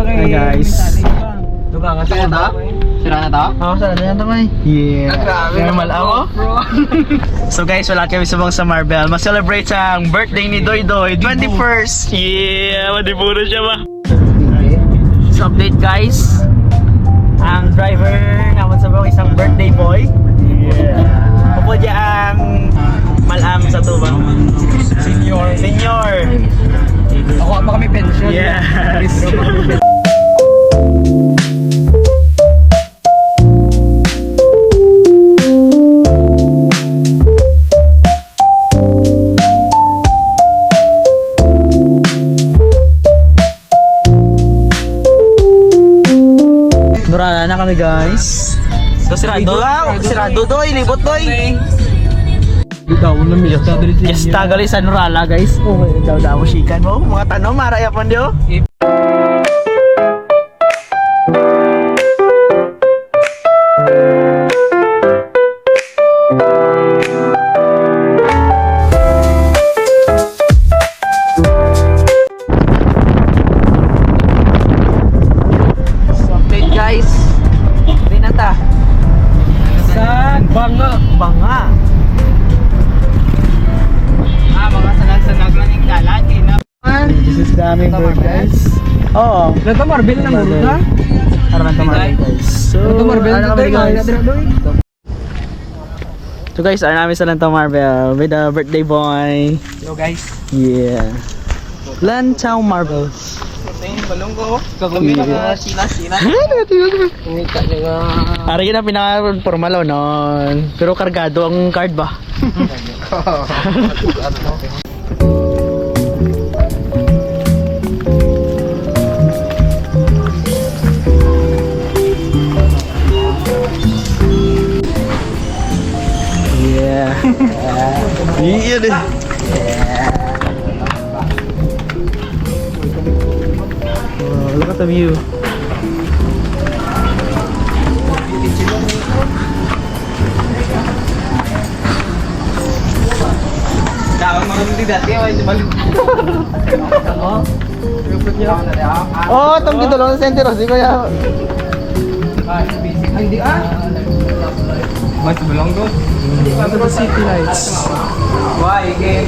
Hi guys. Sira na to? Sira na to? Oo, saan na yan tamay? Yeah. Grabe Normal ako. So guys, wala kami subong sa Marbel. Mag-celebrate sa birthday ni Doy Doy. 21st. Yeah, madiburo siya ba? So update guys. Ang driver naman sa mga isang birthday boy. Yeah. Pupo dyan ang malam sa tubang. Senior. Ako pa kami pension. Yeah. Nurala na kami guys. So sirado. Sirado doy, libot doy. Daw na mi sa diri. Yes, tagali sa Nurala guys. Oh, daw sikan mo. Mga tanong maraya pon dio. Guys, Rinata sa Banga. Mga sanag-sanag lang yung dalan. This is the aming guys. Oo. Ito Marbel na muro ka? Araw na Marbel guys. So, ano kami guys? So guys, ano namin sa Lanta Marbel with the birthday boy. Yo guys. Yeah. Lantau Marbles. Balong ko. Kagamit na sina. Kumita niya nga. Ari na pinaka-formal noon. Pero kargado ang card ba? Yeah. Iya deh. Oh, look at the view. Dapat mga dati ay balik. Oh, tong dito lang sa center di ko ya. Hindi mas belong ko. The city lights. Why again?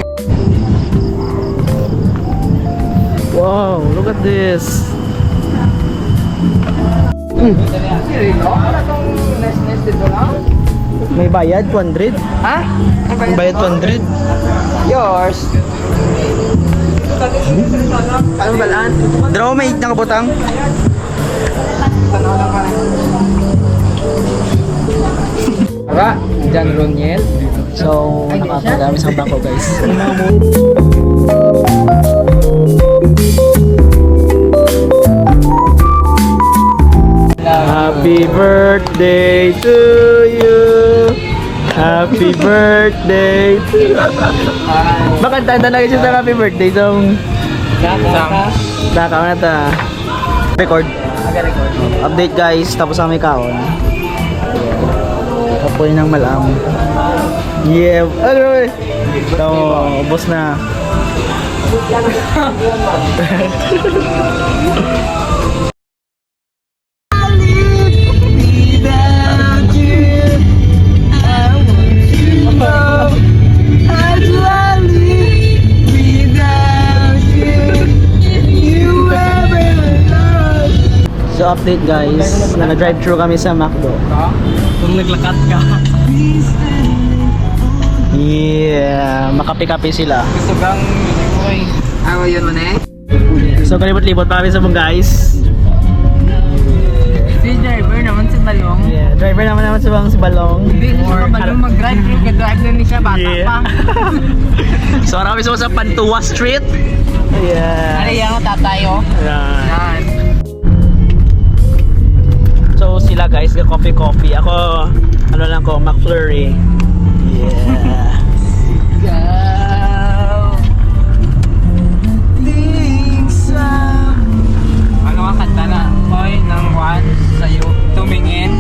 Wow, look at this. May bayad 200. Ha? May bayad 200. Yours. Ano balaan? Draw may nakabutang. Aba, John Roniel. So, nakakadami sa bangko guys. Happy birthday to you. Happy birthday to you. Bakit tanda na siya sa happy birthday song? Nakaw na ta. Record. Update guys, tapos kami kaon. Kapoy ng malam. Yeah. Ano eh? So, ubos na. So update guys, nag-drive through kami sa McDo. Kung naglakat ka. Yeah, makapi-kapi sila. Gusto kang boy. Awa yun mo na eh. So kalibot-libot pa kami sa mga guys. Si driver naman si Balong. Yeah, driver naman sa bang si Balong. Hindi siya Balong mag-drive through. Ka-drive na ni siya, bata Yeah. pa. So kami sa Pantua Street. Yeah. Ano yan, tatayo? Yan. Yan. So sila guys, coffee. Ako, ano lang ko, McFlurry. Yeah. Go! Ano nga kanta na? Hoy, nang one sa'yo tumingin.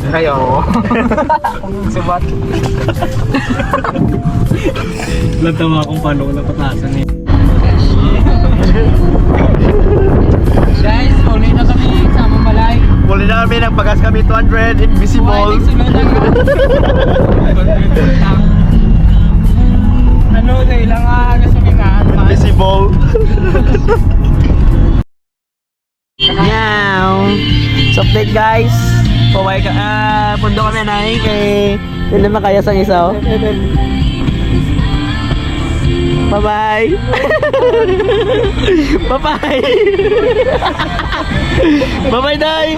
Kayo. Subat. Natawa akong paano ko napatasan eh. Guys, uli na kami sa Mamalay. Muli na kami, nagpagas kami 200, invisible. Ano, sa ilang gasolinahan pa. Invisible. Meow. So update guys. Paway ka. Pundo kami na kay hindi naman kaya sa isa. Oh. Bye-bye. Bye-bye. Bye-bye, Day.